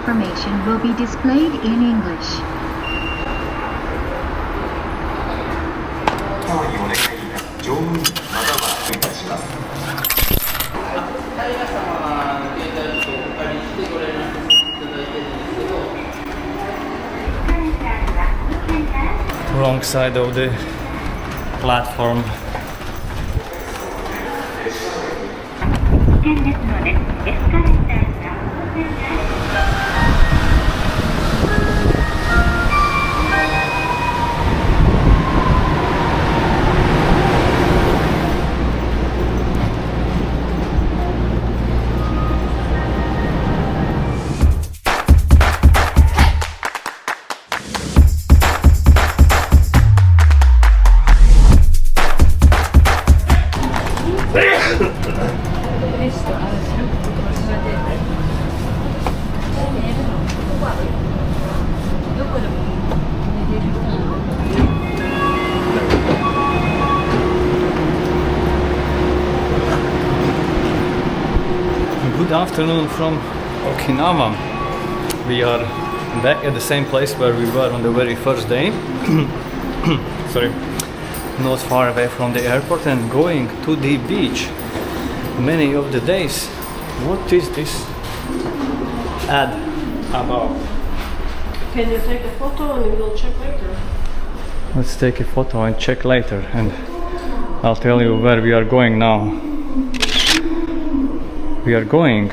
information will be displayed in English. お騒ぎお願いいたし乗務員またはいたします。Wrong side of the platform. Good afternoon from Okinawa. We are back at the same place where we were on the very first day. Sorry. Not far away from the airport and going to the beach many of the days. What is this ad about? Can you take a photo and we will check later? Let's take a photo and check later, and I'll tell you where we are going now. We are going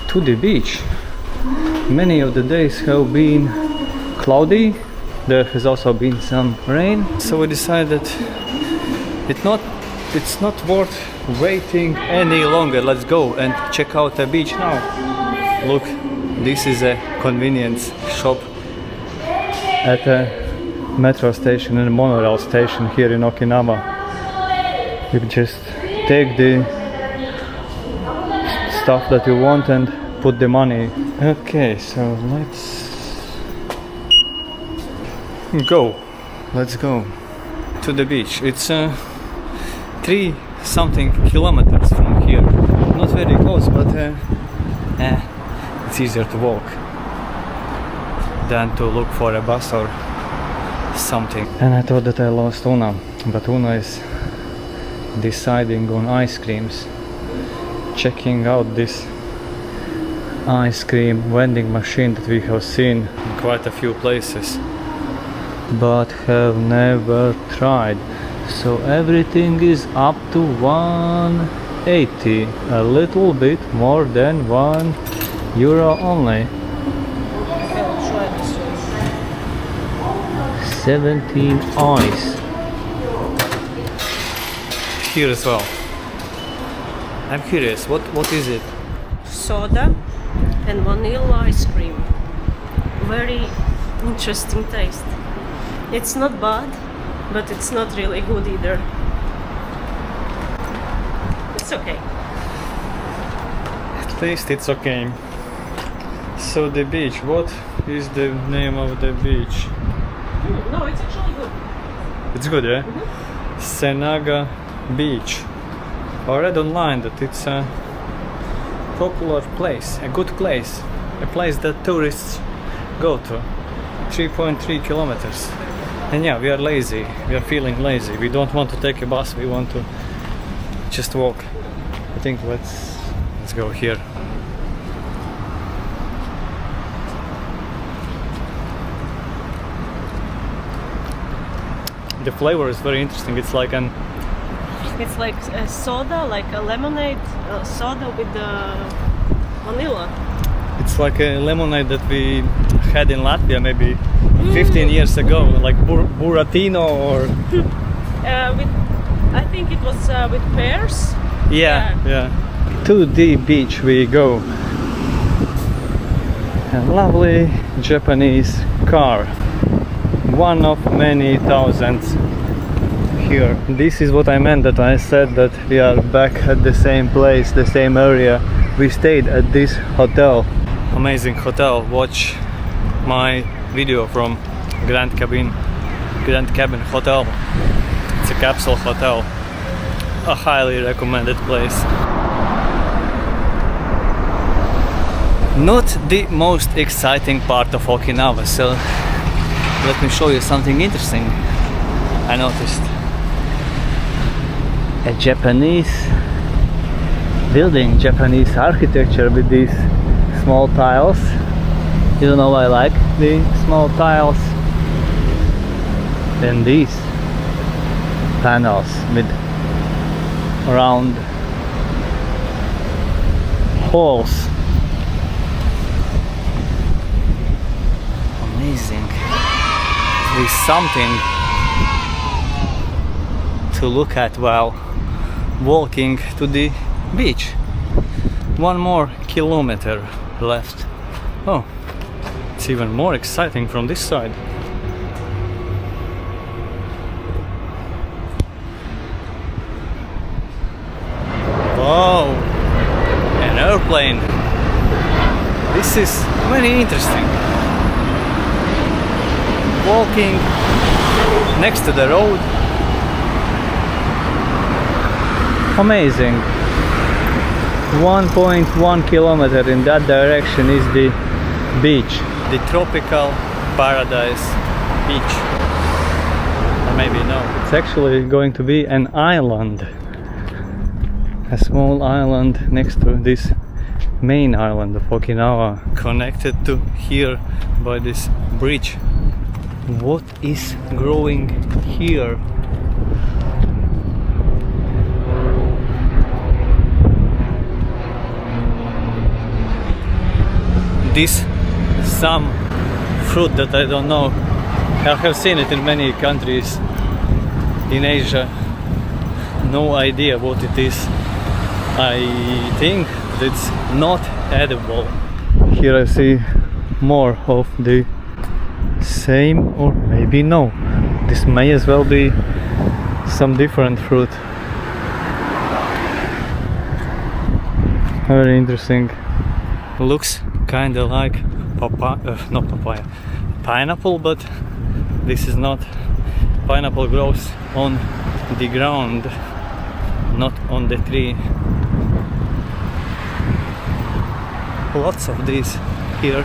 to the beach. Many of the days have been cloudy. There has also been some rain, so we decided it's not worth waiting any longer. Let's go and check out the beach now. Look, this is a convenience shop at a metro station and a monorail station here in Okinawa. You just take the stuff that you want and put the money. Okay, so let's go to the beach. It's 3 something kilometers from here. Not very close, but it's easier to walk than to look for a bus or something. And I thought that I lost Una, but Una is deciding on ice creams. Checking out this ice cream vending machine that we have seen in quite a few places but have never tried. So everything is up to 180, a little bit more than €1 only. 17 ice. Here as well. I'm curious, what is it? Soda and vanilla ice cream. Very interesting taste. It's not bad, but it's not really good either. It's okay. At least it's okay. So the beach, what is the name of the beach? No, it's actually good. It's good, yeah? Mm-hmm. Senaga Beach. I read online that it's a popular place, a good place, a place that tourists go to. 3.3 kilometers. And yeah, we are lazy, we are feeling lazy. We don't want to take a bus, we want to just walk. I think let's go here. The flavor is very interesting. It's like a soda, like a lemonade soda with the vanilla. It's like a lemonade that we had in Latvia maybe 15 years ago, like Buratino or... I think it was with pears. Yeah. To the beach we go. A lovely Japanese car. One of many thousands here. This is what I meant that I said that we are back at the same place, the same area. We stayed at this hotel. Amazing hotel. Watch my video from Grand Cabin Hotel. It's a capsule hotel. A highly recommended place. Not the most exciting part of Okinawa, so let me show you something interesting. I noticed a Japanese building, Japanese architecture with these small tiles. You don't know why I like the small tiles. And these panels with round holes. Amazing. With something to look at while walking to the beach. 1 more kilometer left. Oh, it's even more exciting from this side. Wow, an airplane. This is very interesting. Walking next to the road. Amazing. 1.1 kilometer in that direction is the beach, the tropical paradise beach. Or maybe no, it's actually going to be an island. A small island next to this main island of Okinawa, connected to here by this bridge. What is growing here? This some fruit that I don't know. I have seen it in many countries in Asia. No idea what it is. I think it's not edible. Here I see more of the same, or maybe no. This may as well be some different fruit. Very interesting. Looks kind of like not papaya, pineapple, but this is not. Pineapple grows on the ground, not on the tree. Lots of these here.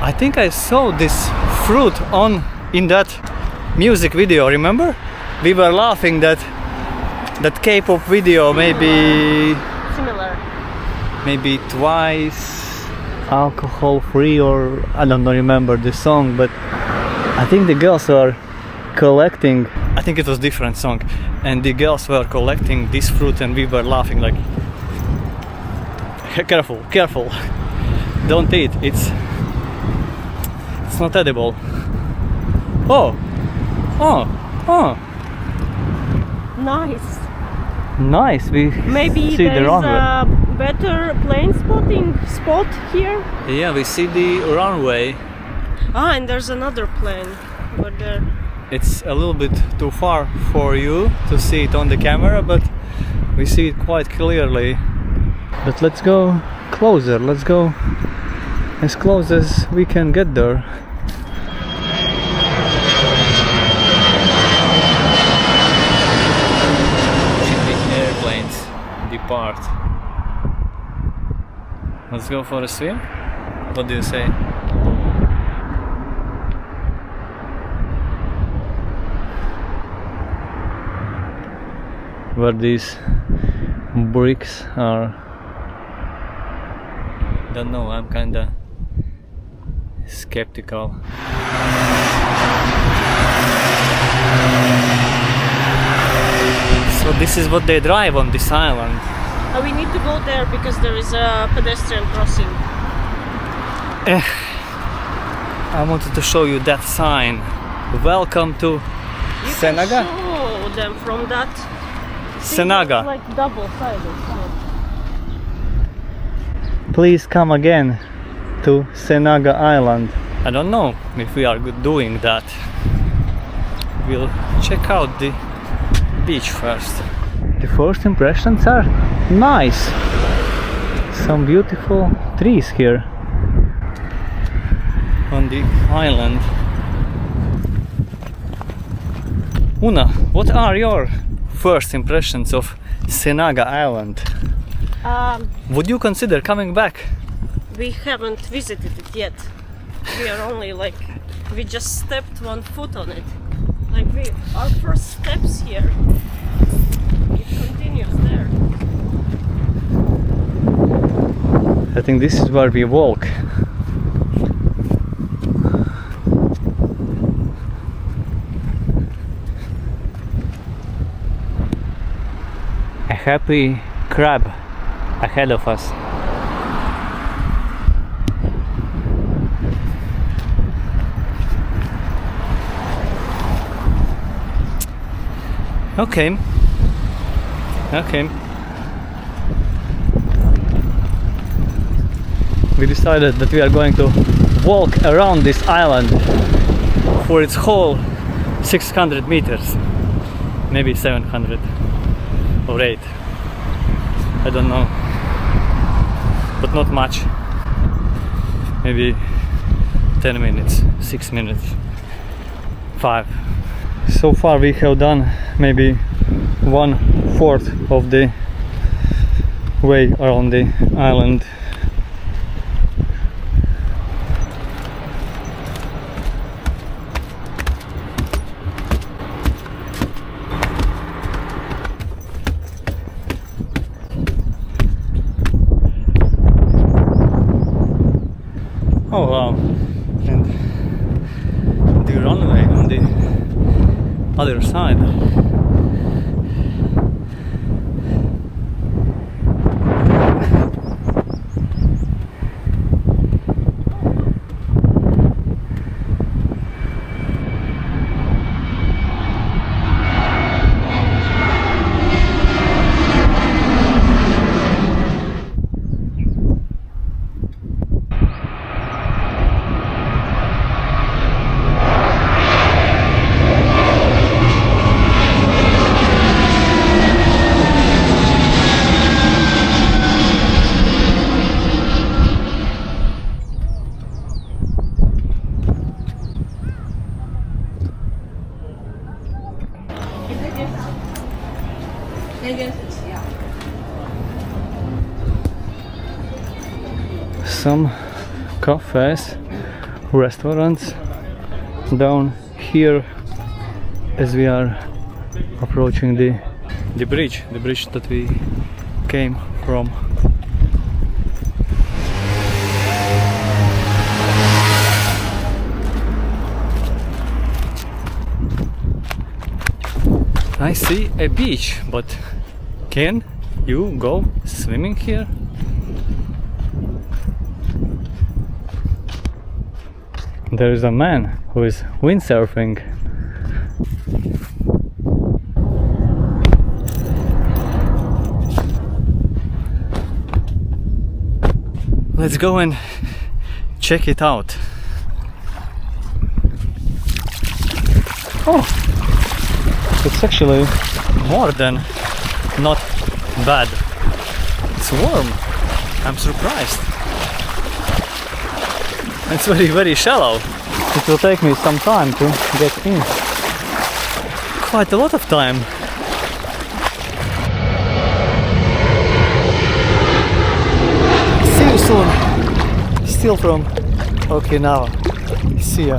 I think I saw this fruit in that music video, remember? We were laughing that K-pop video, maybe Similar. maybe Twice, alcohol free, or I don't know, remember the song, but I think the girls were collecting, I think it was different song, and the girls were collecting this fruit and we were laughing like, careful, careful, don't eat, it's not edible. Oh, Nice. nice, we Maybe see there the is runway. a better plane spot here. Yeah, we see the runway. Ah, and there's another plane over there. It's a little bit too far for you to see it on the camera, but we see it quite clearly. But let's go closer, let's go as close as we can get there. The airplanes depart. Let's go for a swim? What do you say? Where these bricks are, don't know, I'm kinda skeptical. So this is what they drive on this island. We need to go there because there is a pedestrian crossing. I wanted to show you that sign. Welcome to You Senaga? can show them from that. See, Senaga. it's like double-sided. Please come again to Senaga Island. I don't know if we are doing that. We'll check out the beach first. The first impressions are nice. Some beautiful trees here on the island. Una, what are your first impressions of Senaga Island? Would you consider coming back? we haven't visited it yet. We are only like, we just stepped one foot on it. Like our first steps here, it continues there. I think this is where we walk. A happy crab ahead of us. Okay. We decided that we are going to walk around this island for its whole 600 meters, maybe 700 or 8, I don't know, but not much, maybe 10 minutes, 6 minutes, 5. So far we have done maybe 1/4 of the way around the island. Oh wow, and the runway on the other side. Some cafes, restaurants down here as we are approaching the bridge that we came from. I see a beach, but can you go swimming here? There is a man who is windsurfing. Let's go and check it out. Oh, it's actually more than not bad. It's warm. I'm surprised. It's very, very shallow. It will take me some time to get in. Quite a lot of time. See you soon. Still from Okinawa. See ya.